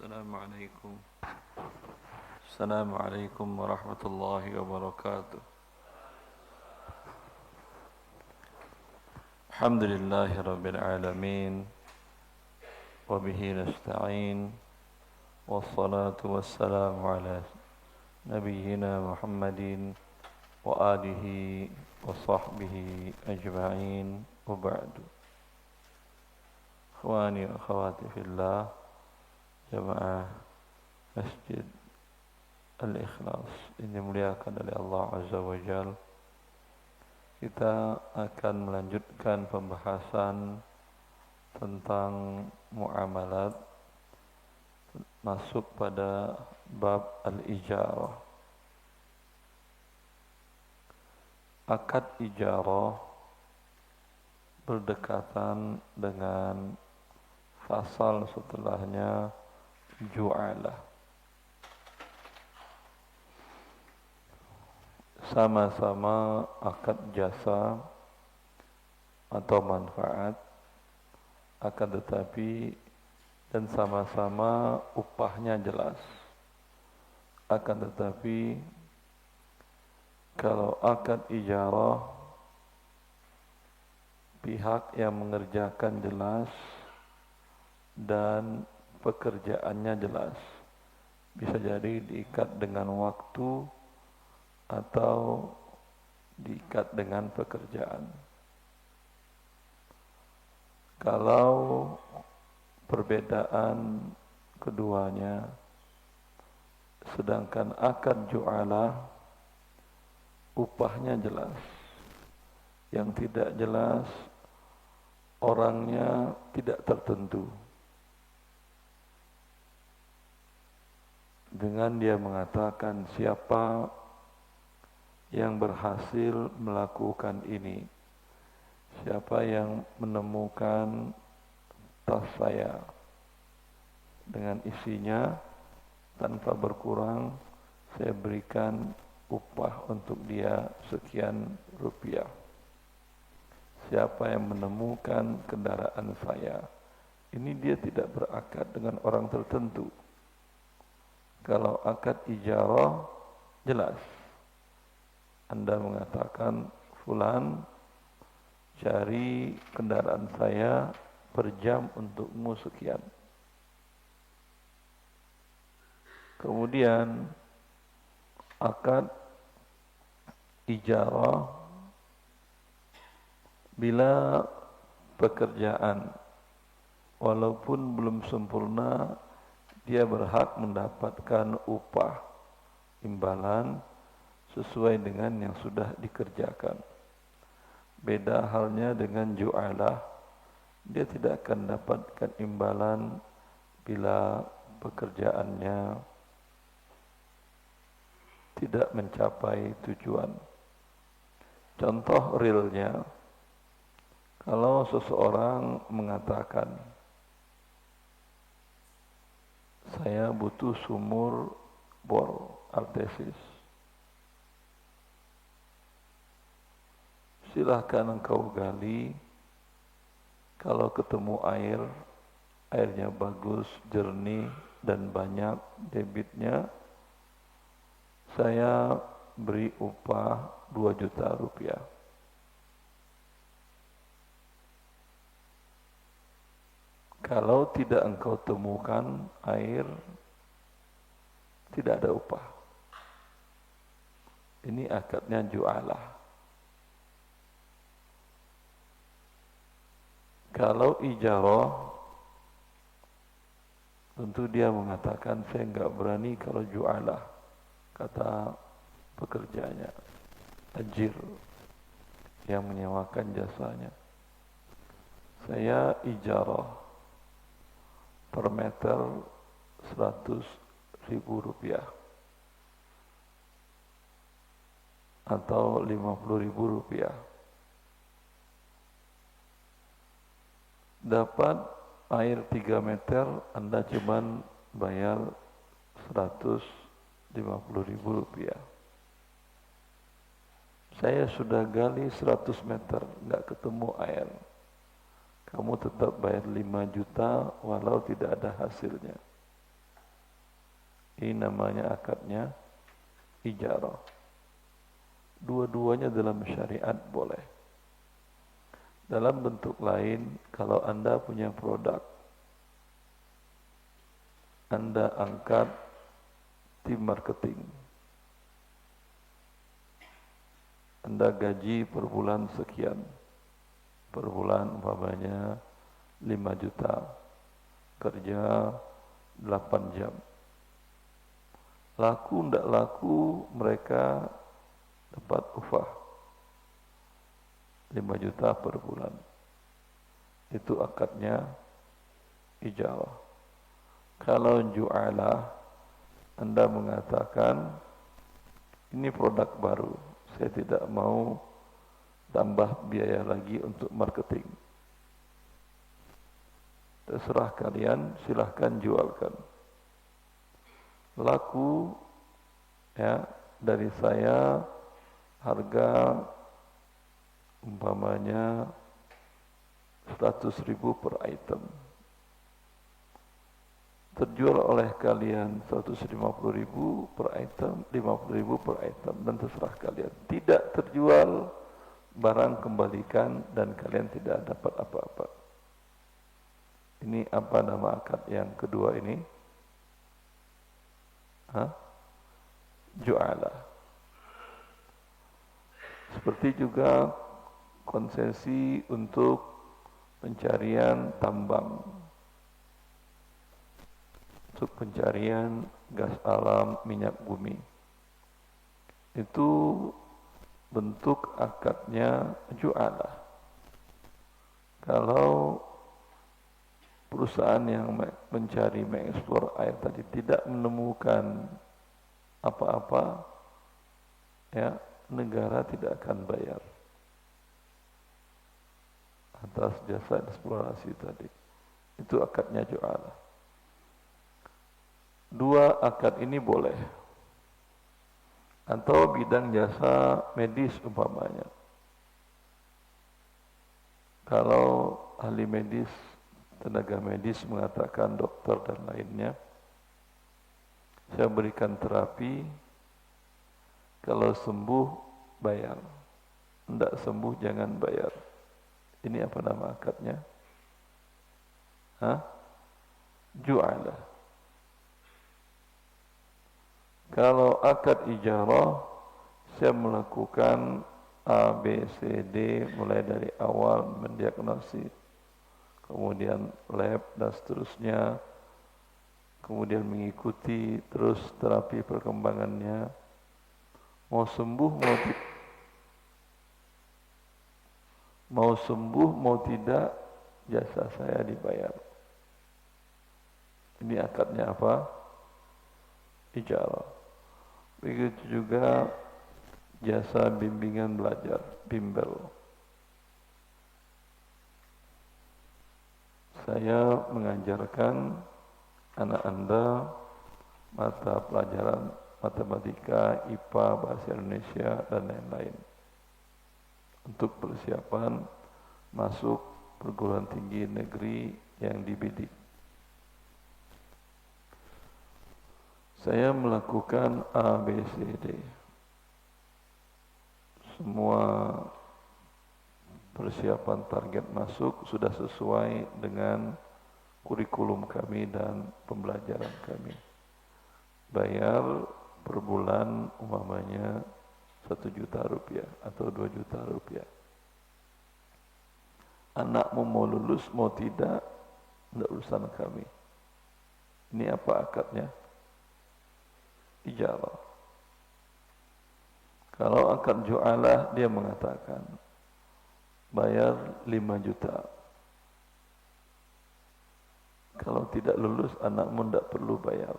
السلام عليكم السلام عليكم ورحمة الله وبركاته. الحمد لله رب العالمين وبه نستعين والصلاة والسلام على نبينا محمد وآله وصحبه أجمعين وبعد. إخواني وأخواتي في الله jamaah Masjid Al-Ikhlas ini dimuliakan oleh Allah Azza wa Jal. Kita akan melanjutkan pembahasan tentang muamalat, masuk pada bab al-ijarah. Akad ijarah berdekatan dengan fasal setelahnya ju'alah. Sama-sama akad jasa atau manfaat, akan tetapi dan sama-sama upahnya jelas. Akan tetapi kalau akad ijarah, pihak yang mengerjakan jelas dan pekerjaannya jelas. Bisa jadi diikat dengan waktu atau diikat dengan pekerjaan. Kalau perbedaan keduanya, sedangkan akad ju'alah upahnya jelas. Yang tidak jelas orangnya tidak tertentu. Dengan dia mengatakan siapa yang berhasil melakukan ini, siapa yang menemukan tas saya dengan isinya tanpa berkurang, saya berikan upah untuk dia sekian rupiah. Siapa yang menemukan kendaraan saya, ini dia tidak berakad dengan orang tertentu. Kalau akad ijarah jelas. Anda mengatakan fulan cari kendaraan saya per jam untukmu sekian. Kemudian akad ijarah bila pekerjaan walaupun belum sempurna, dia berhak mendapatkan upah imbalan sesuai dengan yang sudah dikerjakan. Beda halnya dengan ju'alah, dia tidak akan mendapatkan imbalan bila pekerjaannya tidak mencapai tujuan. Contoh realnya, kalau seseorang mengatakan saya butuh sumur bor artesis, silahkan engkau gali. Kalau ketemu air, airnya bagus, jernih dan banyak debitnya, saya beri upah 2 juta rupiah. Kalau tidak engkau temukan air, tidak ada upah. Ini akadnya ju'alah. Kalau ijarah, tentu dia mengatakan saya enggak berani kalau ju'alah, kata pekerjanya, ajir yang menyewakan jasanya. Saya ijarah per meter 100.000 rupiah atau 50.000 rupiah. Dapat air 3 meter, Anda cuman bayar 150.000 rupiah. Saya sudah gali 100 meter, enggak ketemu air. Kamu tetap bayar 5 juta walau tidak ada hasilnya. Ini namanya akadnya ijarah. Dua-duanya dalam syariat boleh. Dalam bentuk lain, kalau Anda punya produk, Anda angkat tim marketing, Anda gaji per bulan sekian, per bulan umpamanya 5 juta, kerja 8 jam. Laku tidak laku, mereka dapat upah 5 juta per bulan. Itu akadnya ijarah. Kalau ju'alah, Anda mengatakan, ini produk baru, saya tidak mau tambah biaya lagi untuk marketing. Terserah kalian, silahkan jualkan. Laku ya dari saya harga umpamanya 100.000 per item. Terjual oleh kalian 150.000 per item, 50.000 per item, dan terserah kalian. Tidak terjual, barang kembalikan dan kalian tidak dapat apa-apa. Ini apa nama akad yang kedua ini? Ju'alah. Seperti juga konsesi untuk pencarian tambang, untuk pencarian gas alam, minyak bumi. Itu bentuk akadnya ju'alah. Kalau perusahaan yang mencari, mengeksplor air tadi tidak menemukan apa-apa, ya, negara tidak akan bayar atas jasa eksplorasi tadi. Itu akadnya ju'alah. Dua akad ini boleh. Atau bidang jasa medis umpamanya. Kalau ahli medis, tenaga medis mengatakan, dokter dan lainnya, saya berikan terapi, kalau sembuh bayar, tidak sembuh jangan bayar. Ini apa nama akadnya? Ju'alah. Kalau akad ijarah, saya melakukan A, B, C, D, mulai dari awal mendiagnosis, kemudian lab dan seterusnya, kemudian mengikuti terus terapi perkembangannya. Mau sembuh mau tidak, jasa saya dibayar. Ini akadnya apa? Ijarah. Begitu juga jasa bimbingan belajar, bimbel. Saya mengajarkan anak Anda mata pelajaran matematika, IPA, bahasa Indonesia, dan lain-lain, untuk persiapan masuk perguruan tinggi negeri yang dibidik. Saya melakukan A, B, C, D. Semua persiapan target masuk sudah sesuai dengan kurikulum kami dan pembelajaran kami. Bayar per bulan umpamanya 1 juta rupiah atau 2 juta rupiah. Anakmu mau lulus mau tidak urusan kami. Ini apa akadnya? Ijarah. Kalau akad ju'alah, dia mengatakan bayar 5 juta. Kalau tidak lulus, anakmu tidak perlu bayar.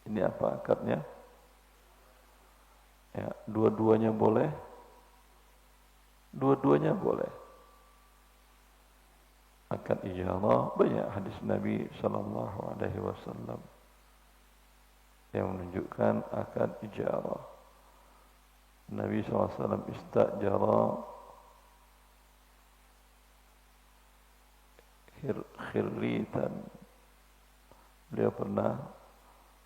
Ini apa akadnya? Ya, dua-duanya boleh. Dua-duanya boleh. Akad ijarah, banyak hadis Nabi SAW yang menunjukkan akad ijarah. Nabi SAW istajara khirritan beliau pernah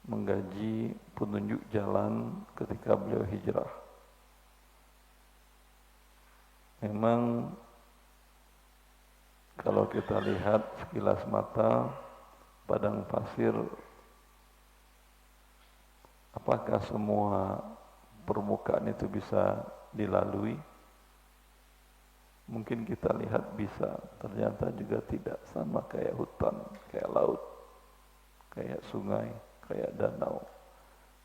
menggaji penunjuk jalan ketika beliau hijrah. Memang kalau kita lihat sekilas mata padang pasir, apakah semua permukaan itu bisa dilalui? Mungkin kita lihat bisa, ternyata juga tidak. Sama kayak hutan, kayak laut, kayak sungai, kayak danau.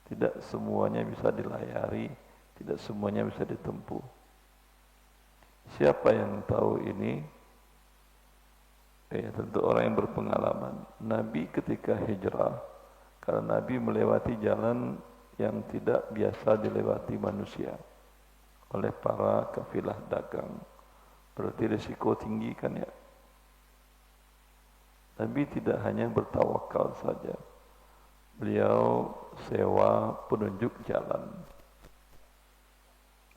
Tidak semuanya bisa dilayari, tidak semuanya bisa ditempuh. Siapa yang tahu ini? Tentu orang yang berpengalaman. Nabi ketika hijrah, karena Nabi melewati jalan yang tidak biasa dilewati manusia oleh para kafilah dagang. Berarti risiko tinggi kan ya. Nabi tidak hanya bertawakal saja. Beliau sewa penunjuk jalan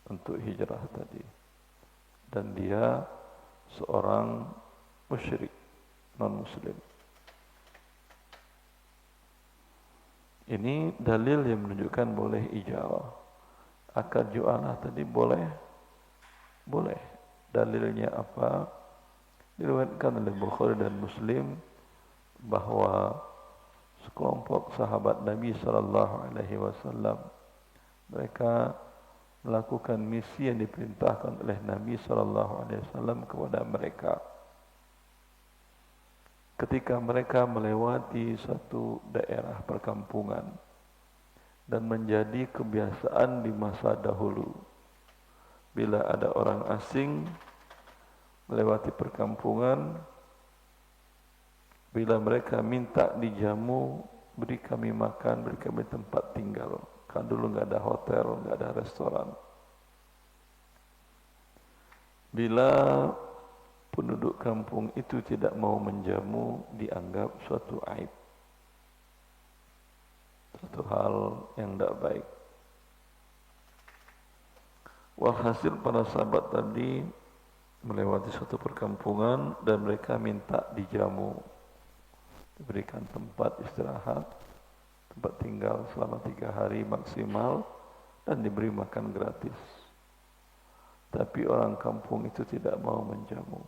untuk hijrah tadi. Dan dia seorang musyrik, non-muslim. Ini dalil yang menunjukkan boleh ijarah. Akad jualah tadi boleh? Boleh. Dalilnya apa? Diriwayatkan oleh Bukhari dan Muslim bahwa sekelompok sahabat Nabi SAW mereka melakukan misi yang diperintahkan oleh Nabi SAW kepada mereka. Ketika mereka melewati satu daerah perkampungan dan menjadi kebiasaan di masa dahulu, bila ada orang asing melewati perkampungan, bila mereka minta dijamu, beri kami makan, beri kami tempat tinggal. Kan dulu nggak ada hotel, nggak ada restoran. Bila penduduk kampung itu tidak mau menjamu, dianggap suatu aib, suatu hal yang tidak baik. Walhasil para sahabat tadi melewati suatu perkampungan dan mereka minta dijamu, diberikan tempat istirahat, tempat tinggal selama 3 hari maksimal, dan diberi makan gratis. Tapi orang kampung itu tidak mau menjamu.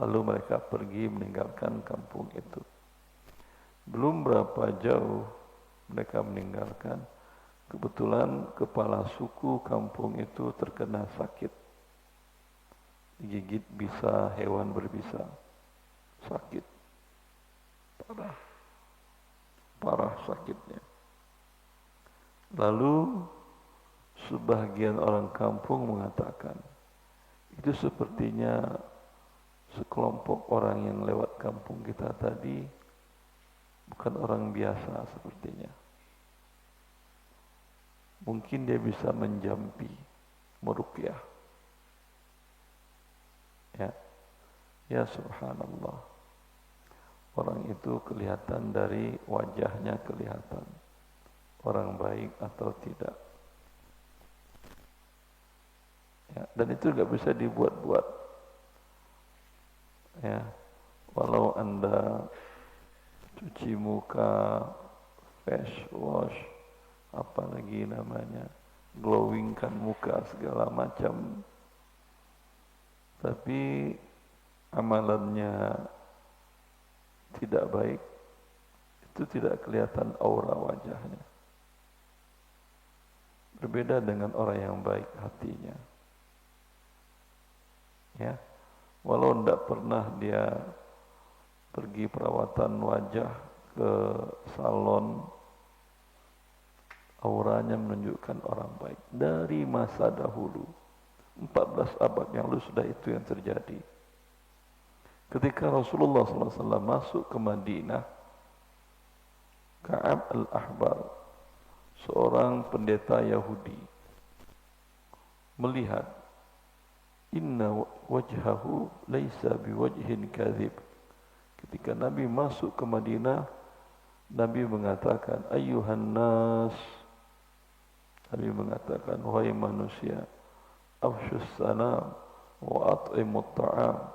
Lalu mereka pergi meninggalkan kampung itu. Belum berapa jauh mereka meninggalkan, kebetulan kepala suku kampung itu terkena sakit. Digigit bisa hewan berbisa. Sakit. Parah sakitnya. Lalu sebagian orang kampung mengatakan, itu sepertinya sekelompok orang yang lewat kampung kita tadi bukan orang biasa sepertinya. Mungkin dia bisa menjampi, meruqyah. Ya subhanallah. Orang itu kelihatan dari wajahnya, kelihatan orang baik atau tidak. Ya, dan itu tidak bisa dibuat-buat. Ya, walau Anda cuci muka, face wash, apalagi namanya, glowingkan muka segala macam, tapi amalannya tidak baik, itu tidak kelihatan aura wajahnya. Berbeda dengan orang yang baik hatinya. Ya, walau tidak pernah dia pergi perawatan wajah ke salon, auranya menunjukkan orang baik. Dari masa dahulu, 14 abad yang lalu sudah itu yang terjadi. Ketika Rasulullah SAW masuk ke Madinah, Ka'ab al-Ahbar, seorang pendeta Yahudi, melihat inna wajhahu laisa biwajhin kadhib. Ketika Nabi masuk ke Madinah, Nabi mengatakan, ayyuhan nas, Nabi mengatakan, wahai manusia, afshus salam wa at'imut ta'am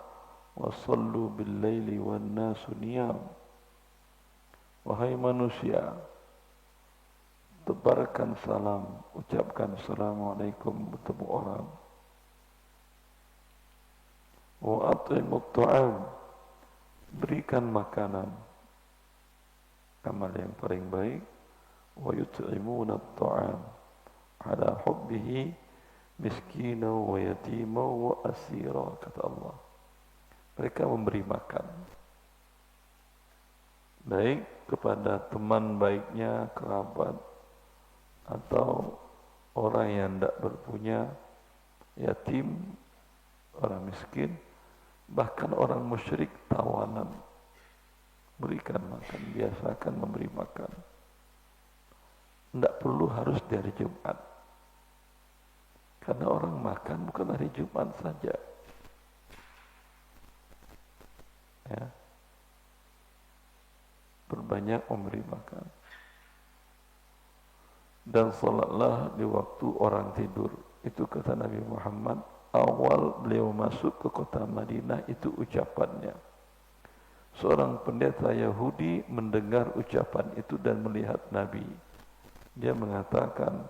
wa sallu bil laili wan nasu niyam. wahai manusia, tebarkan salam, ucapkan assalamualaikum bertemu orang. Wa at'imut ta'am, berikan makanan, amal yang paling baik. Wa yut'imuna at-ta'am ala hubbihi miskina wa yatima wa asira, kata Allah. Mereka memberi makan baik kepada teman baiknya, kerabat, atau orang yang tidak berpunya, yatim, orang miskin, bahkan orang musyrik, tawanan. Berikan makan, biasakan memberi makan. Tidak perlu harus di hari Jumat, karena orang makan bukan hari Jumat saja. Ya, berbanyak memberi makan. Dan salatlah di waktu orang tidur. Itu kata Nabi Muhammad, awal beliau masuk ke kota Madinah, itu ucapannya. Seorang pendeta Yahudi mendengar ucapan itu dan melihat Nabi. Dia mengatakan,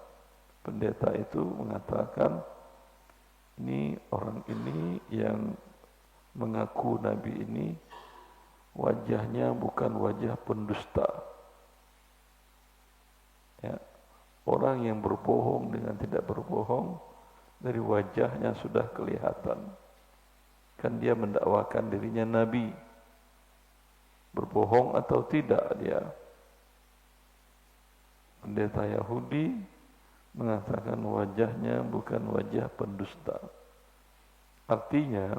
pendeta itu mengatakan, ini orang ini yang mengaku Nabi ini, wajahnya bukan wajah pendusta. Ya. Orang yang berbohong dengan tidak berbohong, dari wajahnya sudah kelihatan. Kan dia mendakwakan dirinya Nabi. Berbohong atau tidak dia. Pendeta Yahudi mengatakan wajahnya bukan wajah pendusta. Artinya,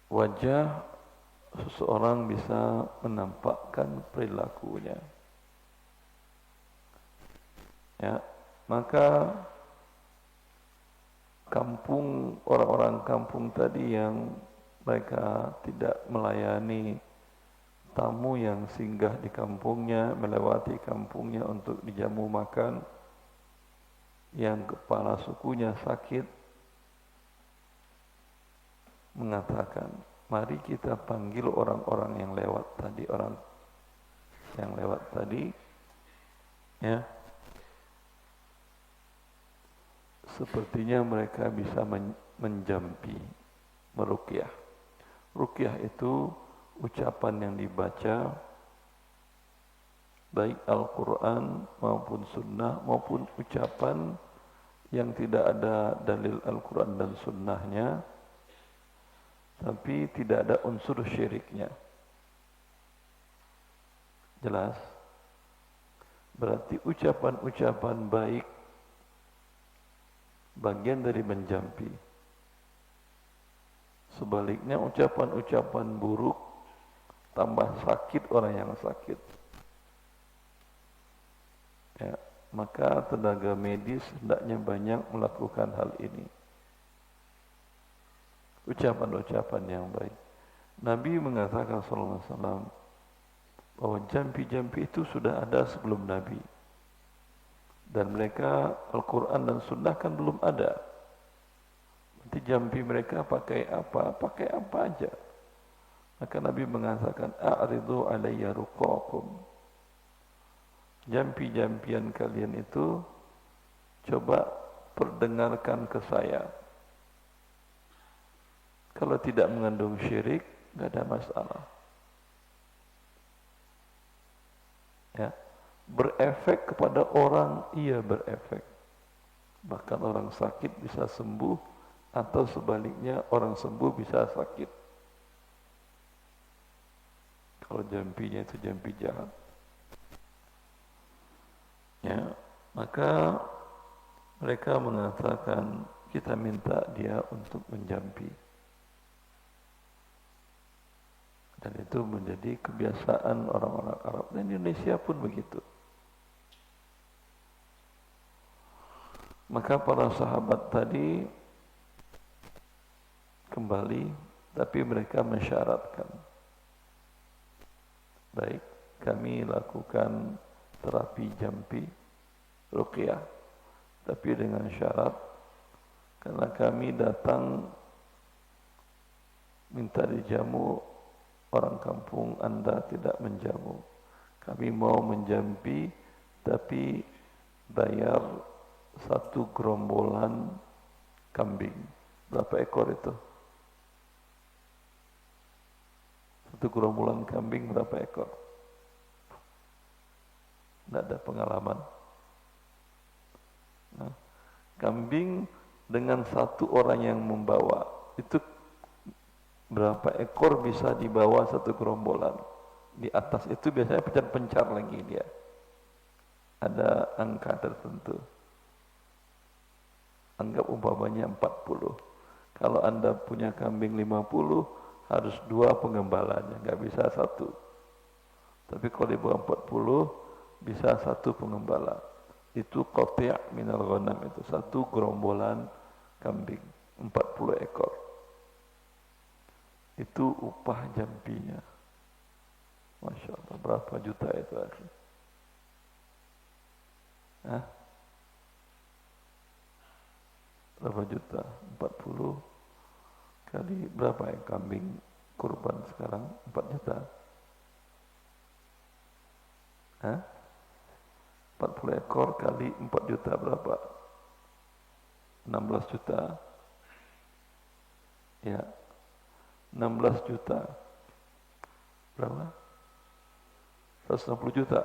wajah seseorang bisa menampakkan perilakunya. Ya, maka kampung, orang-orang kampung tadi yang mereka tidak melayani tamu yang singgah di kampungnya, melewati kampungnya untuk dijamu makan, yang kepala sukunya sakit, mengatakan, mari kita panggil orang-orang yang lewat tadi, orang yang lewat tadi, ya. Sepertinya mereka bisa menjampi, meruqyah. Ruqyah itu ucapan yang dibaca, baik Al-Quran maupun Sunnah, maupun ucapan yang tidak ada dalil Al-Quran dan Sunnahnya, tapi tidak ada unsur syiriknya. Jelas? Berarti ucapan-ucapan baik bagian dari menjampi. Sebaliknya ucapan-ucapan buruk tambah sakit orang yang sakit. Ya, maka tenaga medis hendaknya banyak melakukan hal ini. Ucapan-ucapan yang baik. Nabi mengatakan sallallahu alaihi wasallam bahwa jampi-jampi itu sudah ada sebelum Nabi. Dan mereka Al-Quran dan Sunnah kan belum ada. Nanti jampi mereka pakai apa aja. Maka Nabi mengatakan, a'ridu alayya ruqakum. Jampi-jampian kalian itu coba perdengarkan ke saya. Kalau tidak mengandung syirik, enggak ada masalah. Ya. Berefek kepada orang, iya berefek. Bahkan orang sakit bisa sembuh, atau sebaliknya orang sembuh bisa sakit. Kalau jampinya itu jampi jahat. Ya, maka mereka mengatakan kita minta dia untuk menjampi. Dan itu menjadi kebiasaan orang-orang Arab, dan Indonesia pun begitu. Maka para sahabat tadi kembali, tapi mereka mensyaratkan, baik, kami lakukan terapi jampi, ruqyah, tapi dengan syarat, karena kami datang minta dijamu orang kampung Anda tidak menjamu. Kami mau menjampi, tapi bayar satu gerombolan kambing. Berapa ekor itu? Satu gerombolan kambing berapa ekor? Tidak ada pengalaman. Nah, kambing dengan satu orang yang membawa, itu berapa ekor bisa dibawa satu gerombolan? Di atas itu biasanya pencar-pencar lagi dia. Ada angka tertentu. Anggap umpamanya 40. Kalau Anda punya kambing 50, harus 2 pengembalanya, nggak bisa 1. Tapi kalau dibawa 40, bisa 1 pengembala. Itu qati' minal ghanam, itu 1 gerombolan kambing, 40 ekor. Itu upah jampinya. Masya Allah, berapa juta itu akhi? Hah? Berapa juta? 40 kali berapa yang kambing kurban sekarang? 4 juta. Hah? 40 ekor kali 4 juta berapa? 16 juta. Ya. 16 juta. Berapa? 160 juta.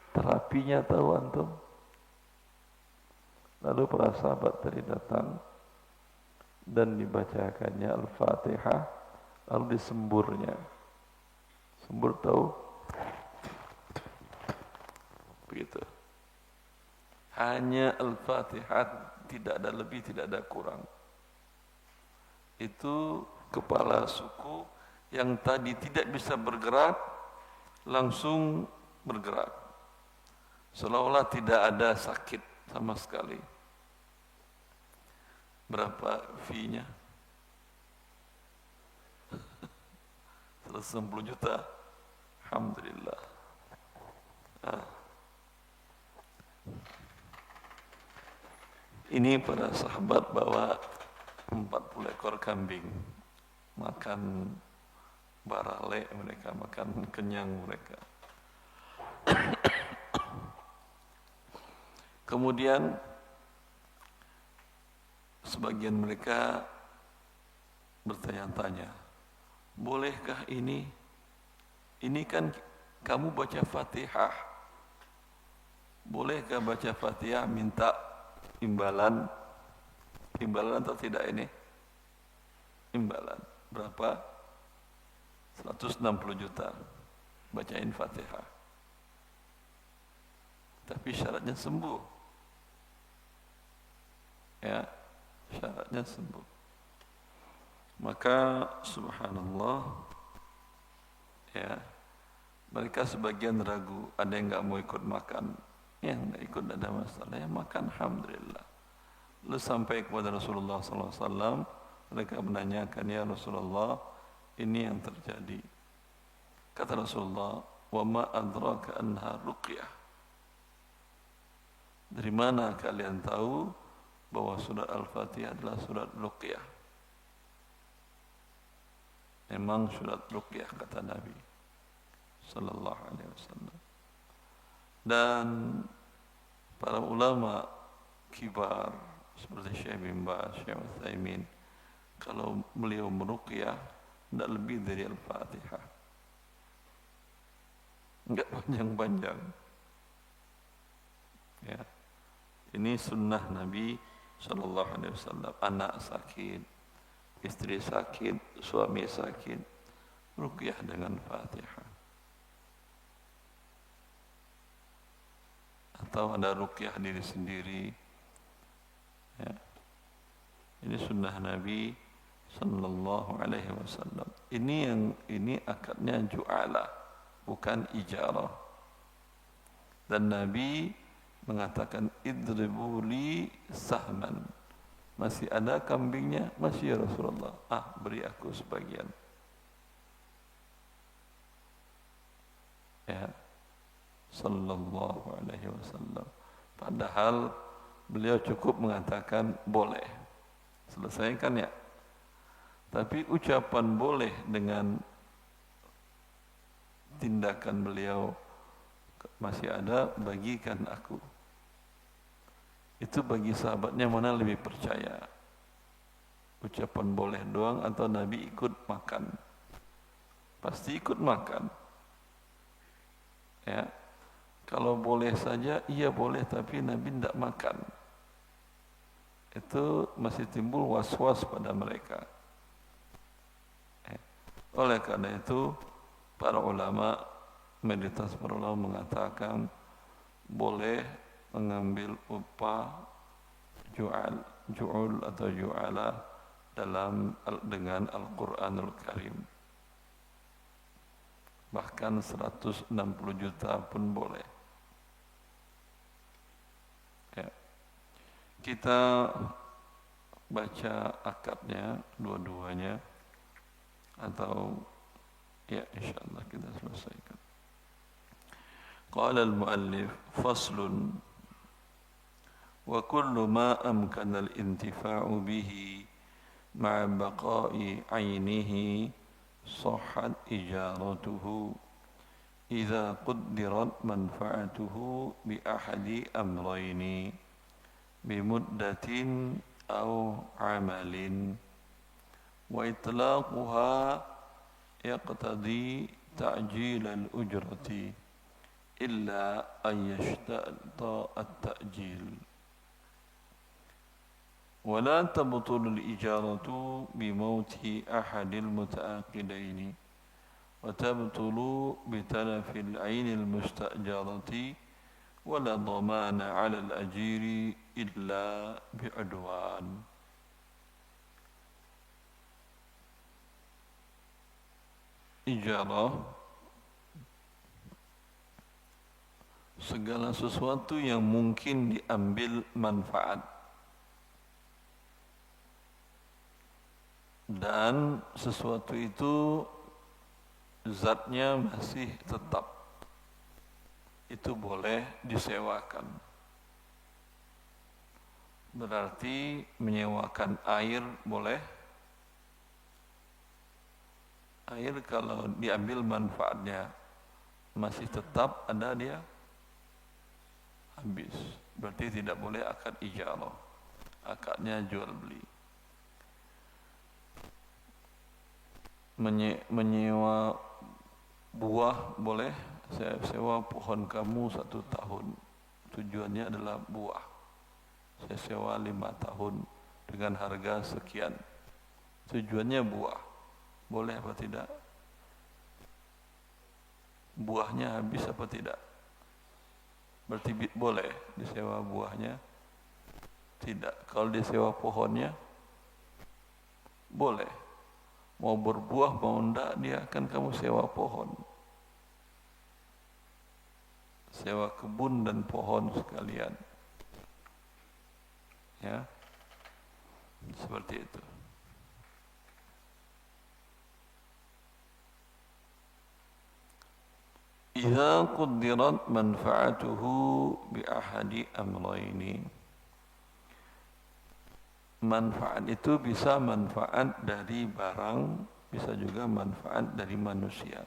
Terapinya tahu antum? Lalu para sahabat tadi datang dan dibacakannya Al-Fatihah, lalu disemburnya. Sembur tahu? Begitu. Hanya Al-Fatihah, tidak ada lebih, tidak ada kurang. Itu kepala suku yang tadi tidak bisa bergerak, langsung bergerak. Seolah-olah tidak ada sakit sama sekali. Berapa fee-nya? 160 juta. Alhamdulillah. Ini para sahabat bawa 40 ekor kambing. Makan barale mereka, makan kenyang mereka. Kemudian sebagian mereka bertanya-tanya, bolehkah ini? Ini kan kamu baca Fatihah. Bolehkah baca Fatihah minta imbalan? Imbalan atau tidak ini? Imbalan. Berapa? 160 juta. Bacain Fatihah. Tapi syaratnya sembuh. Ya, syaratnya sembuh. Maka subhanallah, ya, mereka sebagian ragu, ada yang enggak mau ikut makan, yang enggak ikut tidak ada masalah, yang makan alhamdulillah. Lalu sampai kepada Rasulullah SAW, mereka menanyakan, ya Rasulullah, ini yang terjadi. Kata Rasulullah, wa ma adraka anha ruqyah. Dari mana kalian tahu bahwa surat Al-Fatihah adalah surat ruqyah? Memang surat ruqyah, kata Nabi sallallahu alaihi wasallam. Dan para ulama kibar seperti Syekh bin Baz, Syekh Utsaimin, kalau beliau meruqyah tidak lebih dari Al-Fatihah, enggak panjang-panjang. Ya, ini sunnah Nabi sallallahu alaihi wasallam. Anak sakit, istri sakit, suami sakit, ruqyah dengan Fatihah. Atau ada ruqyah diri sendiri. Ya. Ini sunnah Nabi sallallahu alaihi wasallam. Ini akadnya ju'ala, bukan ijarah. Dan Nabi mengatakan idribu li sahman. Masih ada kambingnya? Masih, ya Rasulullah. Beri aku sebagian. Ya, sallallahu alaihi wasallam. Padahal beliau cukup mengatakan boleh. Selesaikan ya. Tapi ucapan boleh dengan tindakan beliau masih ada, bagikan aku. Itu bagi sahabatnya mana lebih percaya, ucapan boleh doang atau Nabi ikut makan? Pasti ikut makan, ya. Kalau boleh saja, iya boleh, tapi Nabi tidak makan. Itu masih timbul was-was pada mereka. Oleh karena itu, para ulama, mayoritas para ulama mengatakan boleh mengambil upah ju'ul atau ju'ala dengan Al-Quranul Karim. Bahkan 160 juta pun boleh. Ya. Kita baca akadnya dua-duanya, atau ya insyaallah kita selesaikan. Qala al-muallif faslun wa kullu ma amkana al-intifa'u bihi ma'a baqa'i 'ainihi sahhat ijaratuhu idza quddirat manfa'atuhu bi ahadi amrayni bi muddatin aw 'amalin wa itlaquha yaqtadi ta'jil al-ujrati illa an yashta'a at-ta'jil wa la tabtul al-ijaratu bi mauti ahad al-muta'aqidaini wa tabtulu bi talafi al-'ain al-musta'jarati wa la dhamana 'ala al-ajiri illa bi 'udwan. Ijarah segala sesuatu yang mungkin diambil manfaat dan sesuatu itu zatnya masih tetap, itu boleh disewakan. Berarti menyewakan air boleh. Air kalau diambil manfaatnya masih tetap ada, dia habis, berarti tidak boleh akad ijarah. Akadnya jual beli. Menyewa buah boleh. Saya sewa pohon kamu 1 tahun, tujuannya adalah buah. Saya sewa 5 tahun dengan harga sekian, tujuannya buah. Boleh apa tidak? Buahnya habis apa tidak? Berarti boleh disewa buahnya? Tidak. Kalau disewa pohonnya boleh. Mau berbuah mau enggak, dia akan kamu sewa pohon, sewa kebun dan pohon sekalian, ya, seperti itu. Idza quddirat manfa'atuhu bi ahadi amrayni. Manfaat itu bisa manfaat dari barang, bisa juga manfaat dari manusia.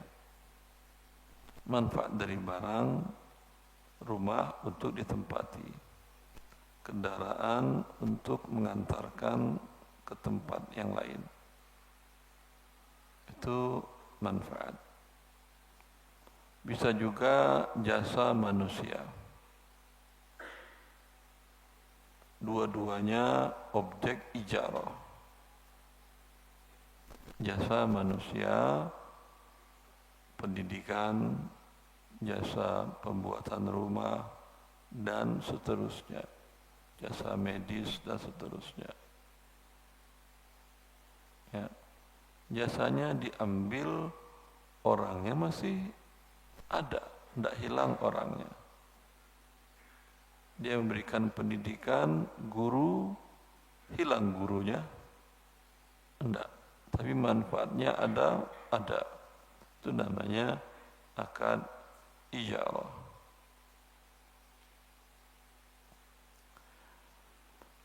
Manfaat dari barang, rumah untuk ditempati, kendaraan untuk mengantarkan ke tempat yang lain. Itu manfaat. Bisa juga jasa manusia. Dua-duanya objek ijarah. Jasa manusia, pendidikan, jasa pembuatan rumah, dan seterusnya. Jasa medis dan seterusnya. Ya. Jasanya diambil, orangnya masih ada, tidak hilang orangnya. Dia memberikan pendidikan, guru, hilang gurunya? Tidak. Tapi manfaatnya ada. Itu namanya akad ijarah.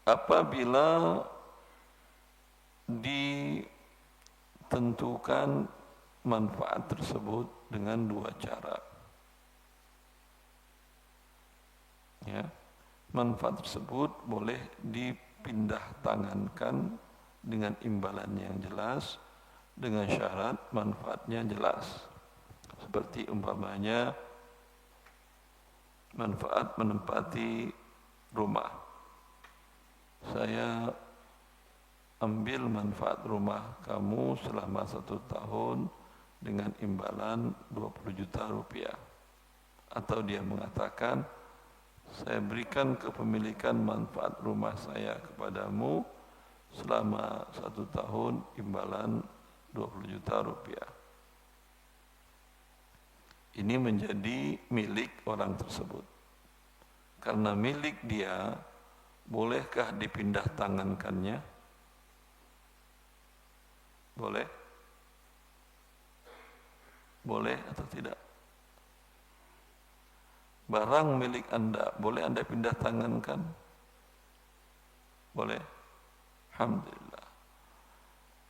Apabila tentukan manfaat tersebut dengan dua cara. Ya, manfaat tersebut boleh dipindah tangankan dengan imbalan yang jelas, dengan syarat manfaatnya jelas. Seperti umpamanya manfaat menempati rumah. Saya ambil manfaat rumah kamu selama 1 tahun dengan imbalan 20 juta rupiah. Atau dia mengatakan, saya berikan kepemilikan manfaat rumah saya kepadamu selama 1 tahun imbalan 20 juta rupiah. Ini menjadi milik orang tersebut. Karena milik dia, bolehkah dipindah tangankannya? Boleh? Boleh atau tidak? Barang milik Anda, boleh Anda pindah tangankan? Boleh? Alhamdulillah.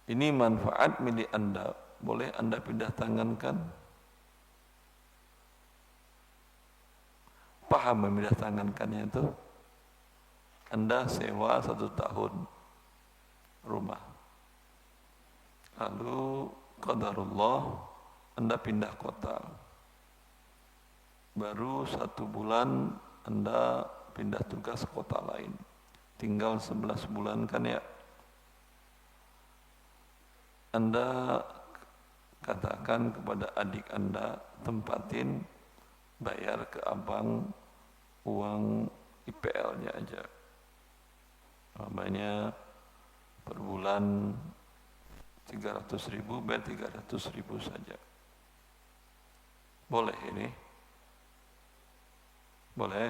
Ini manfaat milik Anda, boleh Anda pindah tangankan? Paham memindah tangankannya itu? Anda sewa 1 tahun rumah. Lalu qadarullah Anda pindah kota. Baru 1 bulan Anda pindah tugas kota lain. Tinggal 11 bulan kan ya. Anda katakan kepada adik Anda, tempatin, bayar ke abang uang IPL-nya aja. Namanya per bulan 300.000, bayar 300.000 saja. Boleh ini? Boleh?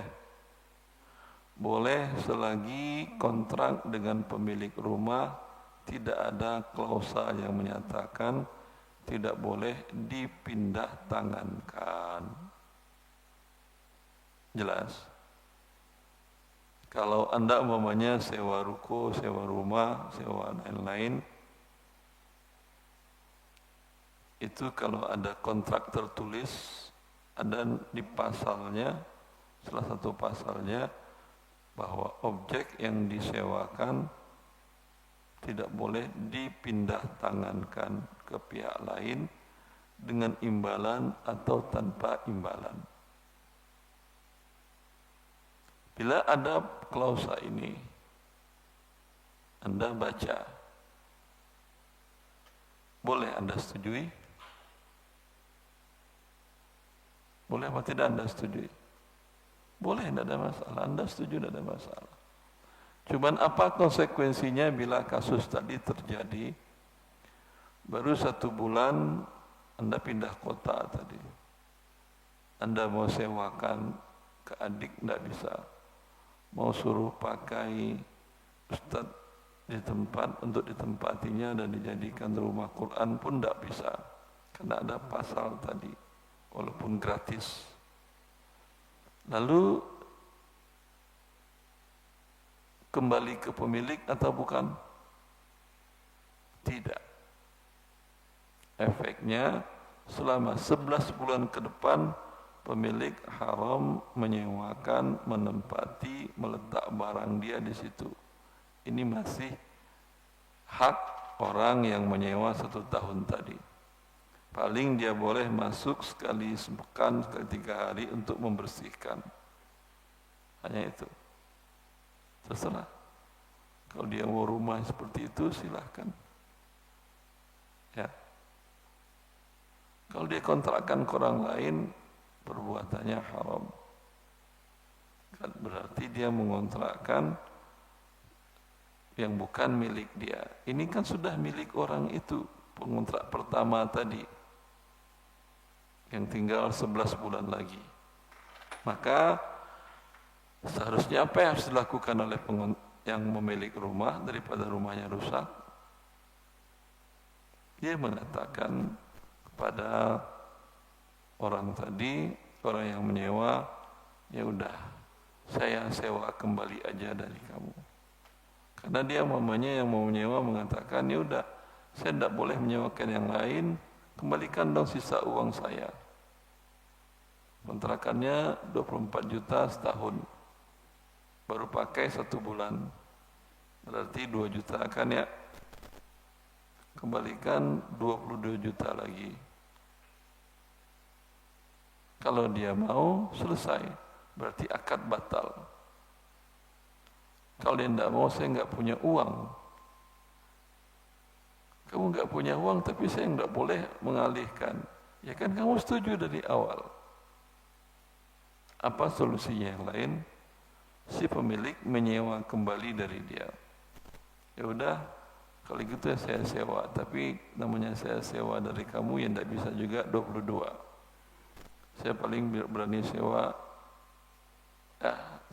Boleh selagi kontrak dengan pemilik rumah tidak ada klausa yang menyatakan tidak boleh dipindah tangankan. Jelas? Kalau Anda umpamanya sewa ruko, sewa rumah, sewa lain-lain, itu kalau ada kontrak tertulis, ada di pasalnya, salah satu pasalnya, bahwa objek yang disewakan tidak boleh dipindah tangankan ke pihak lain dengan imbalan atau tanpa imbalan. Bila ada klausa ini, Anda baca, boleh Anda setujui? Boleh atau tidak Anda setujui? Boleh, tidak ada masalah. Anda setuju, tidak ada masalah. Cuman apa konsekuensinya bila kasus tadi terjadi? Baru 1 bulan Anda pindah kota tadi. Anda mau sewakan ke adik, tidak bisa. Mau suruh pakai ustaz di tempat untuk ditempatinya dan dijadikan rumah Quran pun tidak bisa. Karena ada pasal tadi, walaupun gratis. Lalu kembali ke pemilik atau bukan? Tidak. Efeknya selama 11 bulan ke depan pemilik haram menyewakan, menempati, meletak barang dia di situ. Ini masih hak orang yang menyewa 1 tahun tadi. Paling dia boleh masuk sekali sepekan, sekali 3 hari untuk membersihkan. Hanya itu. Terserah. Kalau dia mau rumah seperti itu, silahkan. Ya. Kalau dia kontrakkan ke orang lain, perbuatannya haram. Berarti dia mengontrakkan yang bukan milik dia. Ini kan sudah milik orang itu, pengontrak pertama tadi. Yang tinggal 11 bulan lagi. Maka seharusnya apa yang harus dilakukan oleh yang memiliki rumah daripada rumahnya rusak? Dia mengatakan kepada orang tadi, orang yang menyewa, ya udah, saya sewa kembali aja dari kamu. Karena dia mamanya yang mau menyewa mengatakan, ya udah, saya tidak boleh menyewakan yang lain, kembalikan dong sisa uang saya. Kontrakannya 24 juta setahun, baru pakai 1 bulan, berarti 2 juta kan ya, kembalikan 22 juta lagi. Kalau dia mau, selesai, berarti akad batal. Kalau dia tidak mau, saya nggak punya uang. Kamu nggak punya uang, tapi saya nggak boleh mengalihkan. Ya kan kamu setuju dari awal. Apa solusinya yang lain? Si pemilik menyewa kembali dari dia. Ya udah, kalau gitu ya saya sewa. Tapi namanya saya sewa dari kamu yang tidak bisa juga 22. Saya paling berani sewa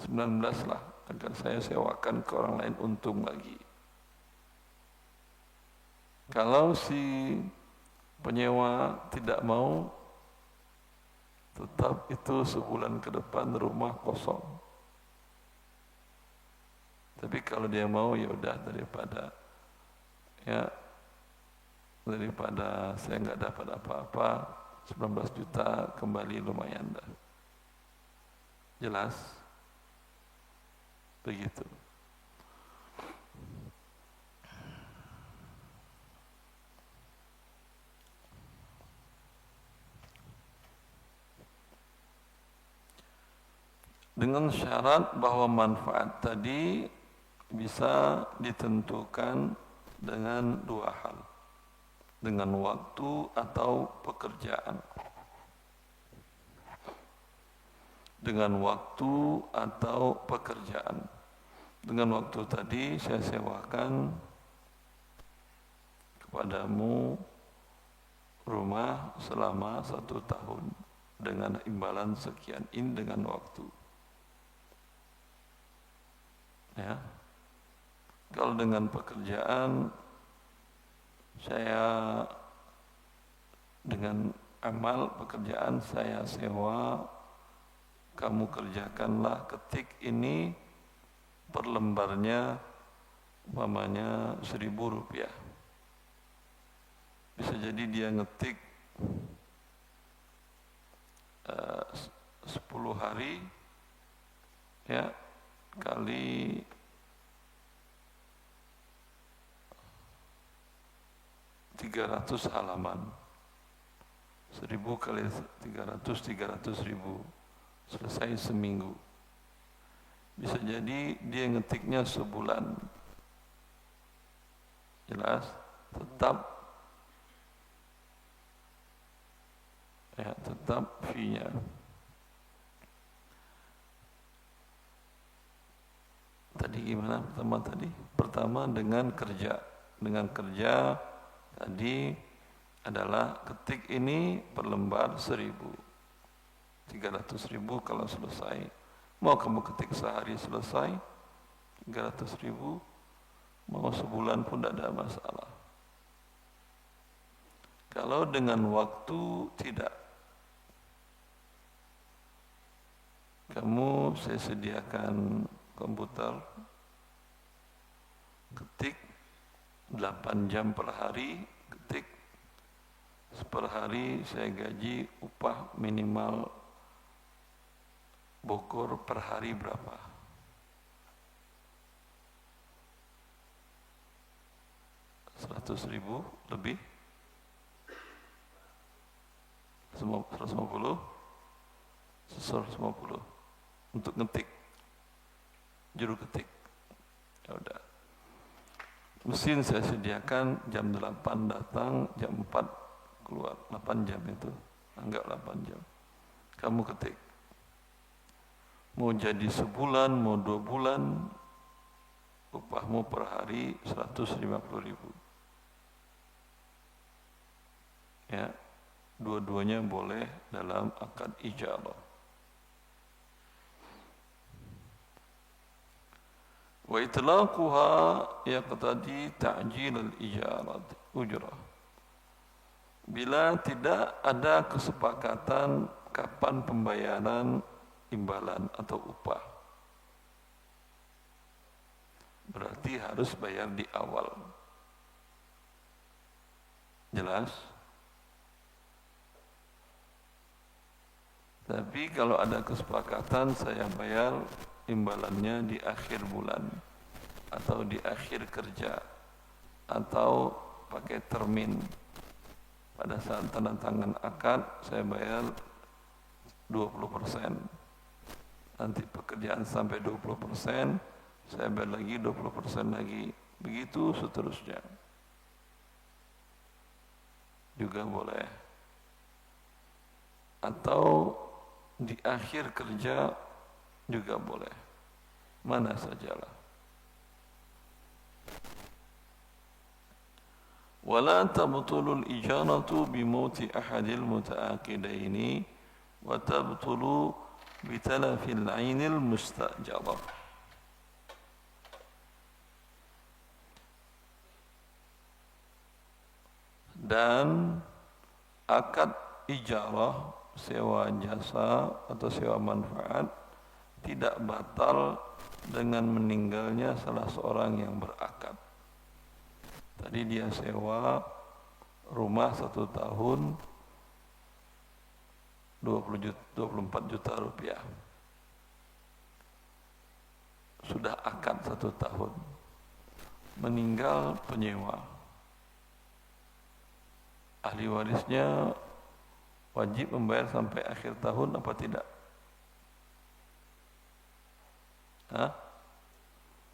19 lah, agar saya sewakan ke orang lain untung lagi. Kalau si penyewa tidak mau, tetap itu sebulan ke depan rumah kosong. Tapi kalau dia mau, ya udah, daripada saya nggak dapat apa-apa, 19 juta kembali lumayan dah. Jelas? Begitu. Dengan syarat bahwa manfaat tadi bisa ditentukan dengan 2 hal. Dengan waktu atau pekerjaan. Dengan waktu atau pekerjaan. Dengan waktu tadi saya sewakan kepadamu rumah selama 1 tahun dengan imbalan sekian, ini dengan waktu. Ya. Kalau dengan pekerjaan, saya dengan amal pekerjaan saya sewa, kamu kerjakanlah, ketik ini per lembarnya umpamanya 1.000 rupiah. Bisa jadi dia ngetik 10 hari ya, kali 300 halaman, 1.000 kali 300 ribu, selesai seminggu. Bisa jadi dia ngetiknya sebulan. Jelas? Tetap fee-nya. Tadi gimana pertama dengan kerja. Dengan kerja tadi adalah ketik ini per lembar 1.000, 300 ribu kalau selesai. Mau kamu ketik sehari selesai 300 ribu, mau sebulan pun tidak ada masalah. Kalau dengan waktu tidak, kamu saya sediakan komputer, ketik 8 jam per hari, ketik per hari saya gaji upah minimal Bogor per hari berapa? 100 ribu lebih? 150? 150 untuk ngetik, juru ketik. Ya udah. Mesin saya sediakan jam 8 datang, jam 4 keluar. 8 jam itu, anggap 8 jam. Kamu ketik. Mau jadi sebulan, mau 2 bulan, upahmu per hari 150 ribu. Ya, dua-duanya boleh dalam akad ijarah. Wa itlaquha yaqtadi ta'jil al-ijarah ujrah. Bila tidak ada kesepakatan kapan pembayaran imbalan atau upah, berarti harus bayar di awal. Jelas? Tapi kalau ada kesepakatan saya bayar imbalannya di akhir bulan atau di akhir kerja atau pakai termin. Pada saat tanda tangan akad saya bayar 20%. Nanti pekerjaan sampai 20%, saya bayar lagi 20% lagi. Begitu seterusnya. Juga boleh. Atau di akhir kerja juga boleh. Mana sajalah. Wala tabtulul ijaratu bimauti ahadil mutaaqidaini wa tabtulu bitalafil ainil mustajarah. Dan akad ijarah, sewa jasa atau sewa manfaat tidak batal dengan meninggalnya salah seorang yang berakad. Tadi dia sewa rumah 1 tahun 24 juta rupiah. Sudah akad 1 tahun. Meninggal penyewa. Ahli warisnya wajib membayar sampai akhir tahun apa tidak?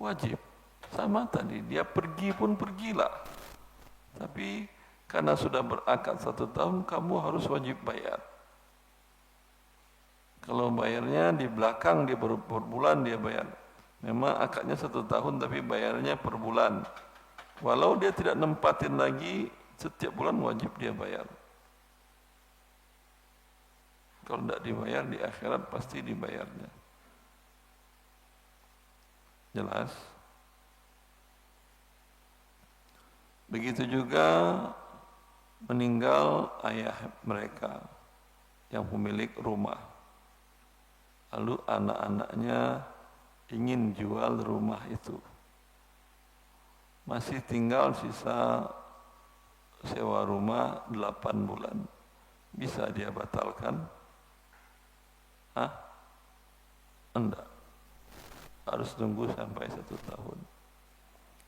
Wajib. Sama tadi, dia pergi pun pergilah. Tapi karena sudah berakad 1 tahun, kamu harus wajib bayar. Kalau bayarnya di belakang, dia per bulan dia bayar. Memang akadnya 1 tahun, tapi bayarnya per bulan. Walau dia tidak nempatin lagi, setiap bulan wajib dia bayar. Kalau tidak dibayar, di akhirat pasti dibayarnya. Jelas? Begitu juga meninggal ayah mereka yang pemilik rumah. Lalu anak-anaknya ingin jual rumah itu. Masih tinggal sisa sewa rumah 8 bulan. Bisa dia batalkan? Enggak. Harus tunggu sampai 1 tahun.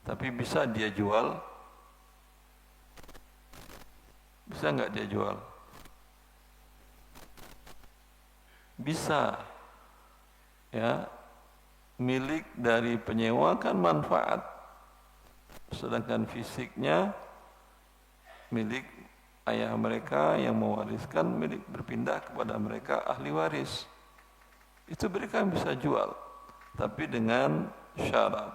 Tapi bisa dia jual? Bisa enggak dia jual? Bisa. Ya. Milik dari penyewa kan manfaat. Sedangkan fisiknya milik ayah mereka yang mewariskan, milik berpindah kepada mereka ahli waris. Itu mereka bisa jual, tapi dengan syarat.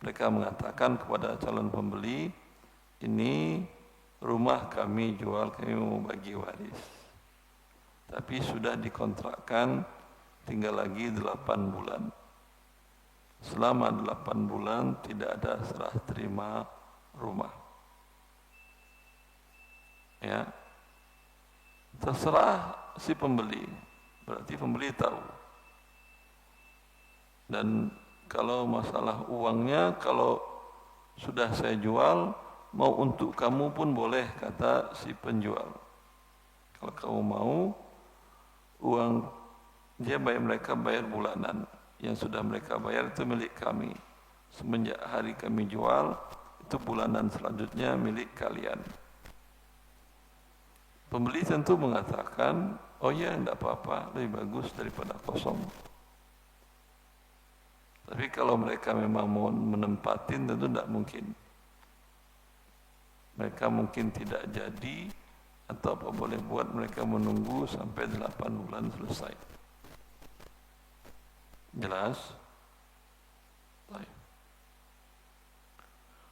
Mereka mengatakan kepada calon pembeli, ini rumah kami jual, kami mau bagi waris. Tapi sudah dikontrakkan tinggal lagi 8 bulan. Selama 8 bulan tidak ada serah terima rumah. Ya. Terserah si pembeli. Berarti pembeli tahu. Dan kalau masalah uangnya, kalau sudah saya jual, mau untuk kamu pun boleh, kata si penjual. Kalau kamu mau, uang dia bayar, mereka bayar bulanan. Yang sudah mereka bayar itu milik kami. Semenjak hari kami jual, itu bulanan selanjutnya milik kalian. Pembeli tentu mengatakan, oh ya, tidak apa-apa, lebih bagus daripada kosong. Tapi kalau mereka memang mau menempatin, tentu tidak mungkin. Mereka mungkin tidak jadi, atau apa boleh buat, mereka menunggu sampai 8 bulan selesai. Jelas? Baik.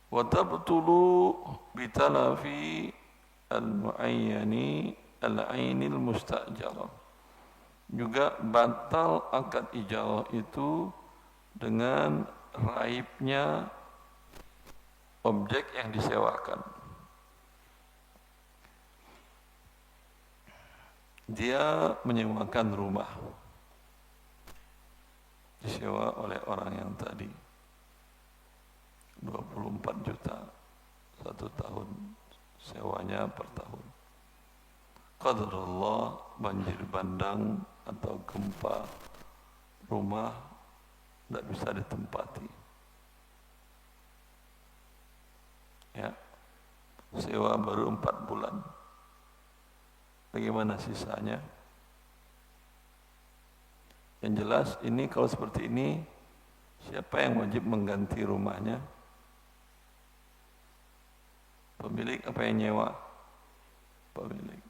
Wa tabtulu bitalafi al-muayyani al-ainil mustajarah. Juga batal akad ijarah itu dengan raibnya objek yang disewakan. Dia menyewakan rumah, disewa oleh orang yang tadi 24 juta 1 tahun sewanya per tahun. Qadarullah, banjir bandang atau gempa, rumah tidak bisa ditempati. Ya, sewa baru 4 bulan. Bagaimana sisanya? Yang jelas ini kalau seperti ini, siapa yang wajib mengganti rumahnya? Pemilik apa yang nyewa? Pemilik.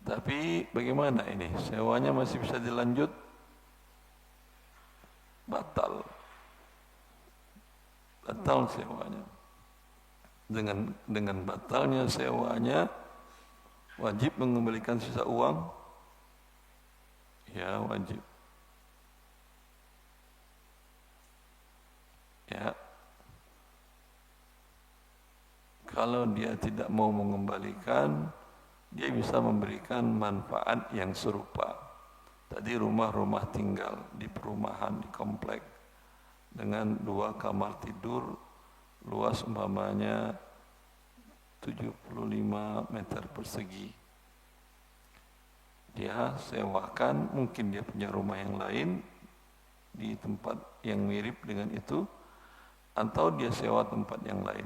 Tapi bagaimana ini? Sewanya masih bisa dilanjut? Batal. Batal sewanya. Dengan batalnya sewanya, wajib mengembalikan sisa uang? Ya, wajib. Ya. Kalau dia tidak mau mengembalikan, dia bisa memberikan manfaat yang serupa. Tadi rumah-rumah tinggal di perumahan, di komplek, dengan 2 kamar tidur, luas umpamanya 75 meter persegi. Dia sewakan, mungkin dia punya rumah yang lain di tempat yang mirip dengan itu, atau dia sewa tempat yang lain.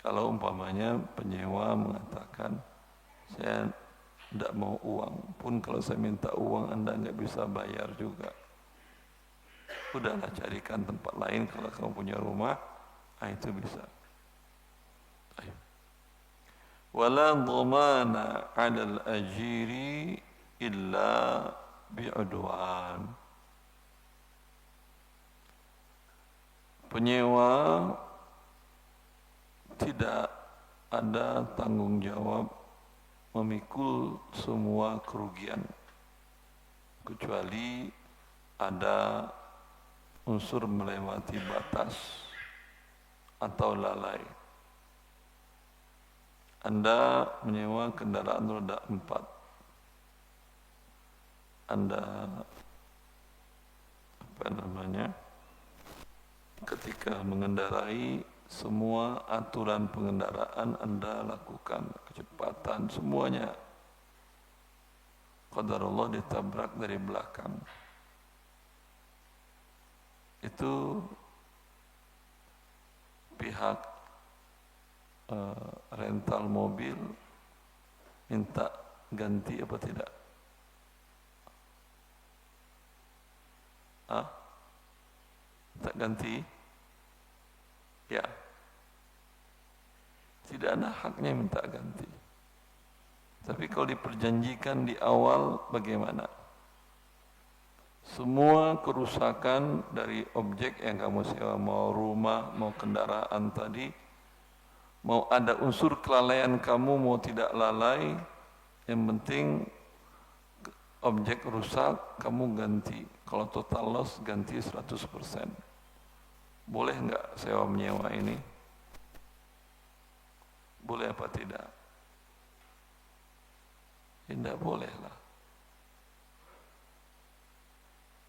Kalau umpamanya penyewa mengatakan, saya tidak mau uang, pun kalau saya minta uang Anda nggak bisa bayar juga. Udahlah carikan tempat lain kalau kamu punya rumah, itu bisa. Ayo. Wala dhamana 'ala al-ajiri illa bi'udwan. Penyewa tidak ada tanggung jawab memikul semua kerugian, kecuali ada unsur melewati batas atau lalai. Anda menyewa kendaraan roda 4. Anda ketika mengendarai, semua aturan pengendaraan Anda lakukan, kecepatan semuanya. Qadarullah ditabrak dari belakang. Itu pihak rental mobil minta ganti apa tidak? Tak ganti? Ya. Tidak ada haknya minta ganti. Tapi kalau diperjanjikan di awal, bagaimana? Semua kerusakan dari objek yang kamu sewa, mau rumah, mau kendaraan tadi, mau ada unsur kelalaian kamu, mau tidak lalai, yang penting objek rusak, kamu ganti. Kalau total loss, ganti 100%. Boleh enggak sewa menyewa ini? Boleh apa tidak? Tidak boleh lah.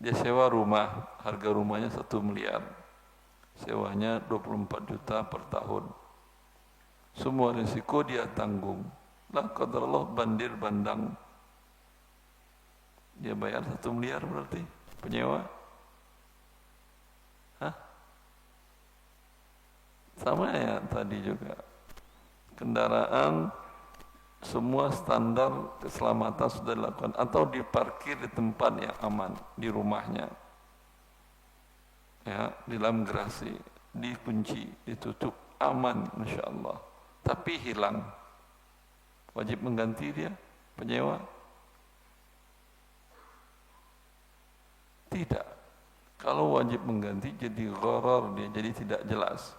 Dia sewa rumah, harga rumahnya 1 miliar. Sewanya 24 juta per tahun. Semua risiko dia tanggung. Lah qadarullah bandir bandang. Dia bayar 1 miliar berarti penyewa. Sama ya tadi juga. Kendaraan semua standar keselamatan sudah dilakukan atau diparkir di tempat yang aman di rumahnya, ya, di dalam garasi, dikunci, ditutup, aman, masya Allah. Tapi hilang, wajib mengganti dia penyewa? Tidak. Kalau wajib mengganti jadi gharar dia, jadi tidak jelas.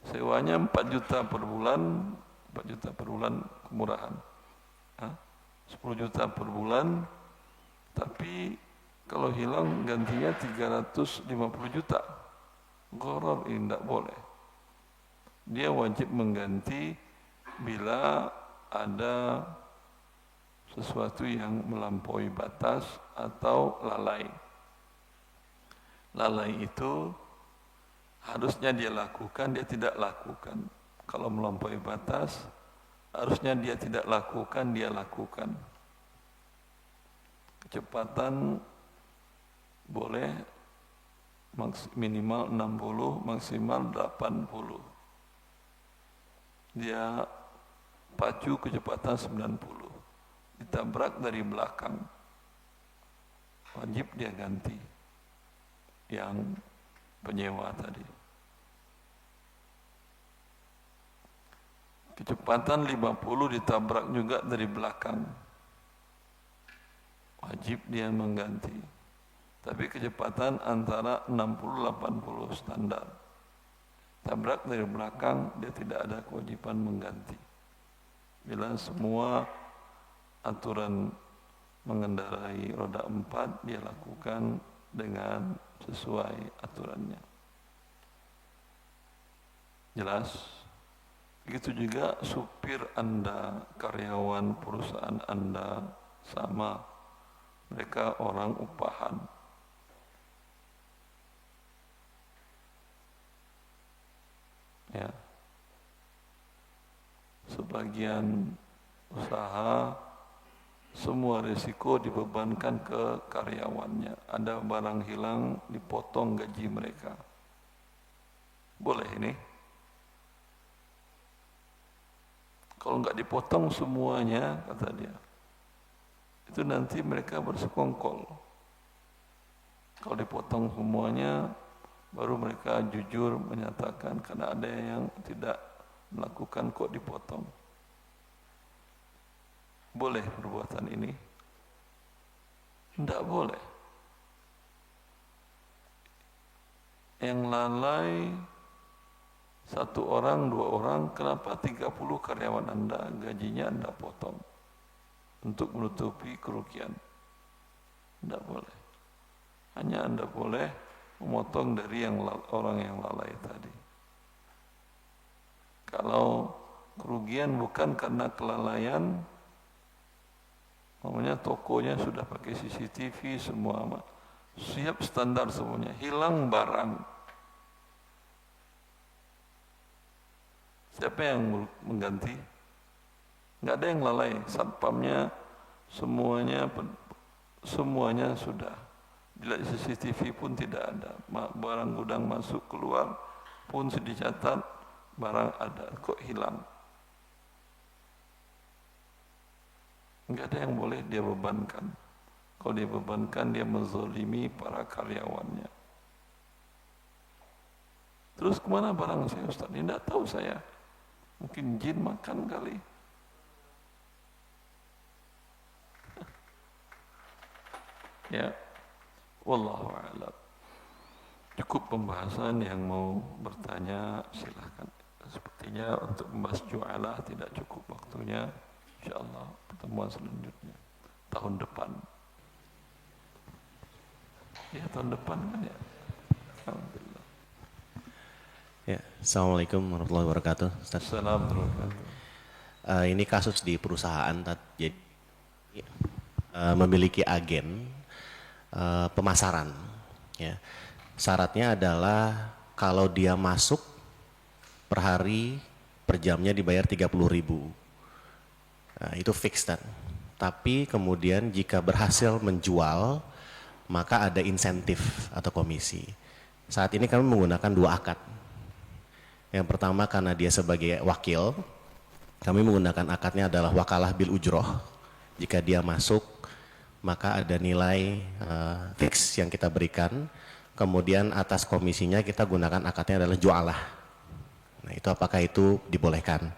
Sewanya 4 juta per bulan, 4 juta per bulan kemurahan. 10 juta per bulan, tapi kalau hilang gantinya 350 juta. Gharar ini tidak boleh. Dia wajib mengganti bila ada sesuatu yang melampaui batas atau lalai. Lalai itu harusnya dia lakukan, dia tidak lakukan. Kalau melampaui batas, harusnya dia tidak lakukan, dia lakukan. Kecepatan boleh minimal 60, maksimal 80. Dia pacu kecepatan 90. Ditabrak dari belakang. Wajib dia ganti. Yang penyewa tadi. Kecepatan 50 ditabrak juga dari belakang. Wajib dia mengganti. Tapi kecepatan antara 60-80 standar. Tabrak dari belakang, dia tidak ada kewajiban mengganti. Bila semua aturan mengendarai roda 4 dia lakukan dengan sesuai aturannya. Jelas? Begitu juga supir Anda, karyawan perusahaan Anda sama. Mereka orang upahan. Ya. Sebagian usaha semua risiko dibebankan ke karyawannya. Ada barang hilang, dipotong gaji mereka. Boleh ini? Kalau enggak dipotong semuanya, kata dia, itu nanti mereka bersekongkol. Kalau dipotong semuanya, baru mereka jujur menyatakan karena ada yang tidak melakukan kok dipotong. Boleh perbuatan ini? Tidak boleh. Yang lalai satu orang, dua orang, kenapa 30 karyawan Anda gajinya Anda potong untuk menutupi kerugian? Tidak boleh. Hanya Anda boleh memotong dari orang yang lalai tadi. Kalau kerugian bukan karena kelalaian, namanya tokonya sudah pakai CCTV semua, siap standar semuanya, hilang barang. Siapa yang mengganti? Enggak ada yang lalai, satpamnya semuanya sudah. Bila CCTV pun tidak ada, barang gudang masuk keluar pun sudah dicatat, barang ada, kok hilang? Enggak ada yang boleh dia bebankan. Kalau dia bebankan, dia menzalimi para karyawannya. Terus kemana barang saya, Ustaz? Dia tidak tahu saya. Mungkin jin makan kali. Ya, wallahu a'lam. Cukup pembahasan, yang mau bertanya silahkan. Sepertinya untuk membahas ju'alah tidak cukup waktunya. InsyaAllah pertemuan selanjutnya tahun depan. Ya, tahun depan kan ya. Alhamdulillah. Ya, Assalamualaikum warahmatullahi wabarakatuh. Assalamualaikum warahmatullahi wabarakatuh. Ini kasus di perusahaan, jadi memiliki agen pemasaran. Ya. Syaratnya adalah kalau dia masuk per hari, per jamnya dibayar 30.000. Nah, itu fix kan. Tapi kemudian jika berhasil menjual, maka ada insentif atau komisi. Saat ini kami menggunakan 2 akad. Yang pertama karena dia sebagai wakil, kami menggunakan akadnya adalah wakalah bil ujroh. Jika dia masuk, maka ada nilai fix yang kita berikan. Kemudian atas komisinya kita gunakan akadnya adalah jualah. Nah, itu apakah itu dibolehkan?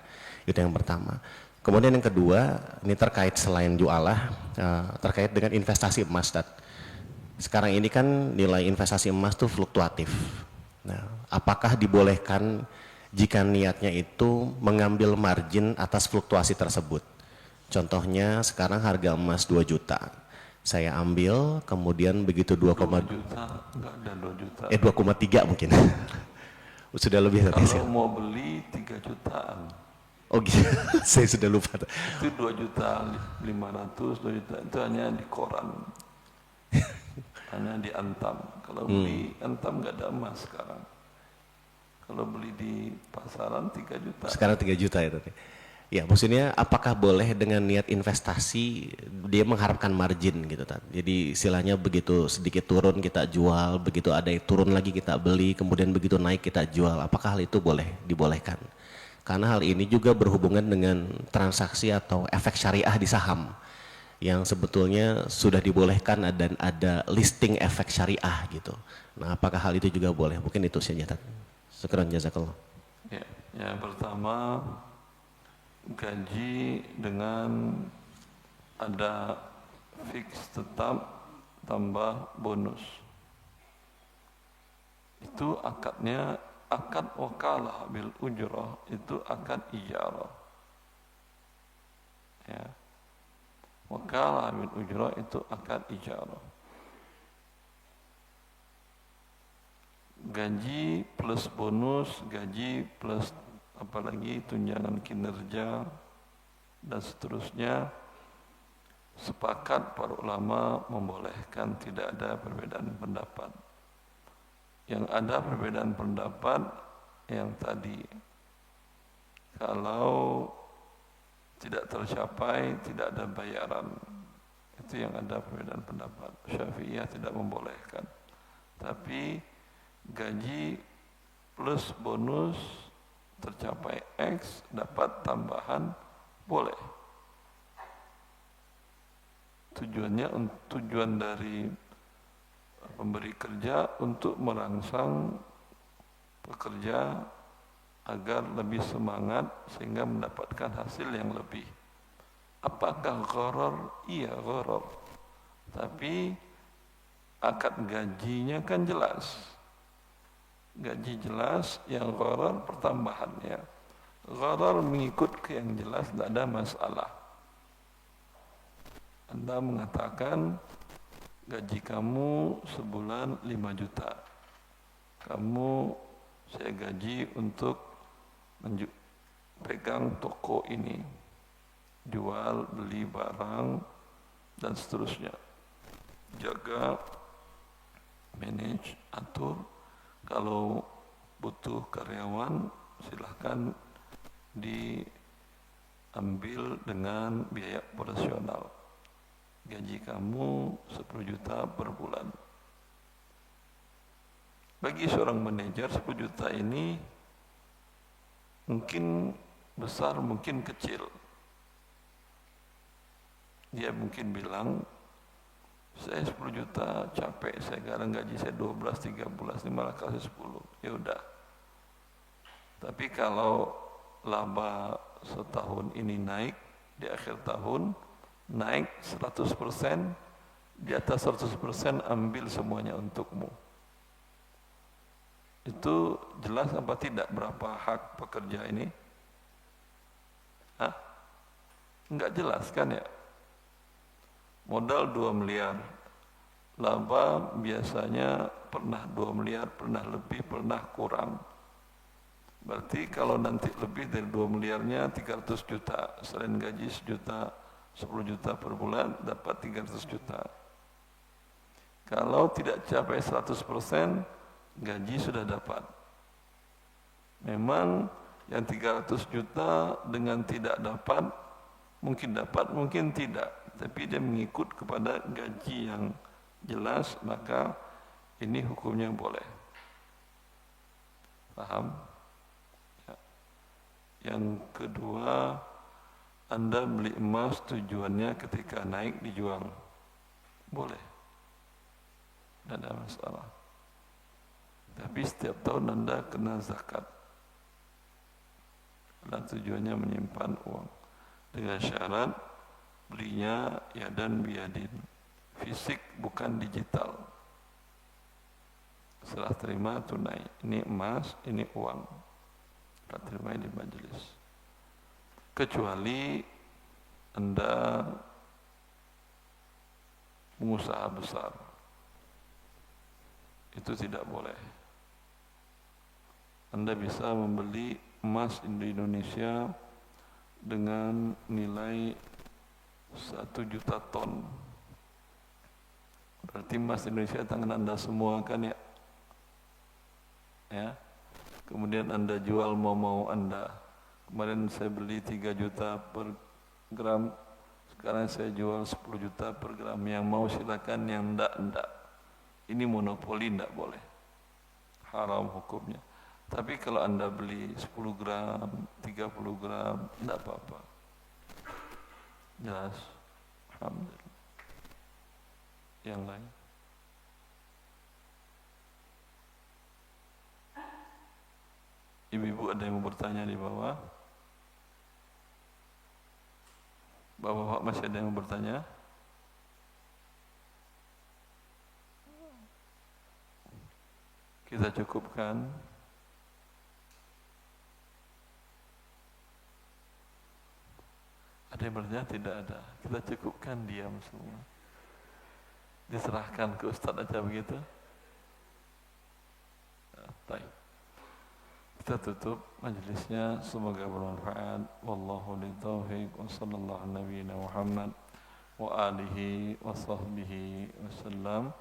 Itu yang pertama. Kemudian yang kedua, ini terkait selain jualah, terkait dengan investasi emas. Sekarang ini kan nilai investasi emas itu fluktuatif. Nah, apakah dibolehkan jika niatnya itu mengambil margin atas fluktuasi tersebut? Contohnya sekarang harga emas 2 juta. Saya ambil, kemudian begitu 2 juta, enggak ada 2 juta. 2,3 mungkin. Sudah lebih. Kalau mau beli 3 jutaan. Oh gitu, saya sudah lupa. Itu 2.500.000, 2 juta itu hanya di koran. Hanya di Antam. Kalau beli Antam enggak ada emas sekarang. Kalau beli di pasaran 3 juta. Sekarang 3 juta ya tadi. Ya, maksudnya apakah boleh dengan niat investasi dia mengharapkan margin gitu kan. Jadi istilahnya begitu sedikit turun kita jual, begitu ada yang turun lagi kita beli, kemudian begitu naik kita jual. Apakah hal itu boleh dibolehkan? Karena hal ini juga berhubungan dengan transaksi atau efek syariah di saham yang sebetulnya sudah dibolehkan dan ada listing efek syariah gitu. Nah, apakah hal itu juga boleh? Mungkin itu saja. Syukran jazakallah. Ya, yang pertama gaji dengan ada fix tetap tambah bonus. Itu akadnya akad wakalah bil ujrah, itu akad ijarah. Ya. Wakalah bil ujrah itu akad ijarah. Gaji plus bonus, gaji plus apalagi tunjangan kinerja dan seterusnya, sepakat para ulama membolehkan, tidak ada perbedaan pendapat. Yang ada perbedaan pendapat yang tadi, kalau tidak tercapai tidak ada bayaran, itu yang ada perbedaan pendapat. Syafi'iyah tidak membolehkan. Tapi gaji plus bonus tercapai X dapat tambahan boleh. Tujuan dari pemberi kerja untuk merangsang pekerja agar lebih semangat sehingga mendapatkan hasil yang lebih. Apakah gharar? Iya, gharar. Tapi akad gajinya kan jelas. Gaji jelas, yang gharar pertambahannya. Gharar mengikut ke yang jelas, tidak ada masalah. Anda mengatakan gaji kamu sebulan 5 juta. Kamu saya gaji untuk pegang toko ini, jual, beli barang, dan seterusnya. Jaga, manage, atur. Kalau butuh karyawan, silahkan diambil dengan biaya operasional. Gaji kamu 10 juta per bulan. Bagi seorang manajer 10 juta ini mungkin besar, mungkin kecil. Dia mungkin bilang, saya 10 juta capek, saya sekarang gaji saya 12, 13, ini malah kasih 10. Ya udah. Tapi kalau laba setahun ini naik, di akhir tahun naik 100%, di atas 100% ambil semuanya untukmu. Itu jelas apa tidak berapa hak pekerja ini? Hah? Enggak jelas kan ya? Modal 2 miliar, laba biasanya pernah 2 miliar, pernah lebih, pernah kurang. Berarti kalau nanti lebih dari 2 miliarnya 300 juta, selain gaji 1 juta, 10 juta per bulan, dapat 300 juta. Kalau tidak capai 100%, gaji sudah dapat. Memang yang 300 juta dengan tidak dapat, mungkin tidak. Tapi dia mengikut kepada gaji yang jelas, maka ini hukumnya boleh. Paham? Ya. Yang kedua, Anda beli emas tujuannya ketika naik dijual. Boleh. Tidak ada masalah. Tapi setiap tahun Anda kena zakat. Dan tujuannya menyimpan uang. Dengan syarat belinya yadan biyadin, fisik bukan digital. Serah terima tunai. Ini emas, ini uang. Serah terima di majelis. Kecuali Anda pengusaha besar, itu tidak boleh. Anda bisa membeli emas di Indonesia dengan nilai 1 juta ton. Berarti emas Indonesia tangan Anda semua kan ya? Ya. kemudian Anda jual mau Anda. Kemarin saya beli 3 juta per gram, sekarang saya jual 10 juta per gram. Yang mau silakan, yang enggak. Ini monopoli, enggak boleh. Haram hukumnya. Tapi kalau Anda beli 10 gram, 30 gram, enggak apa-apa. Jelas. Alhamdulillah. Yang lain. Ibu-ibu ada yang mau bertanya di bawah? Bapak-bapak masih ada yang mau bertanya? Kita cukupkan. Ada yang bertanya? Tidak ada. Kita cukupkan, diam semua. Diserahkan ke Ustaz aja begitu. Baik. Kita tutup majelisnya, semoga bermanfaat. Wallahu a'lam bishawab. Wa sallallahu nabiyana Muhammad wa alihi wa sahbihi wasallam.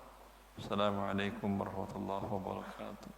Assalamualaikum warahmatullahi wabarakatuh.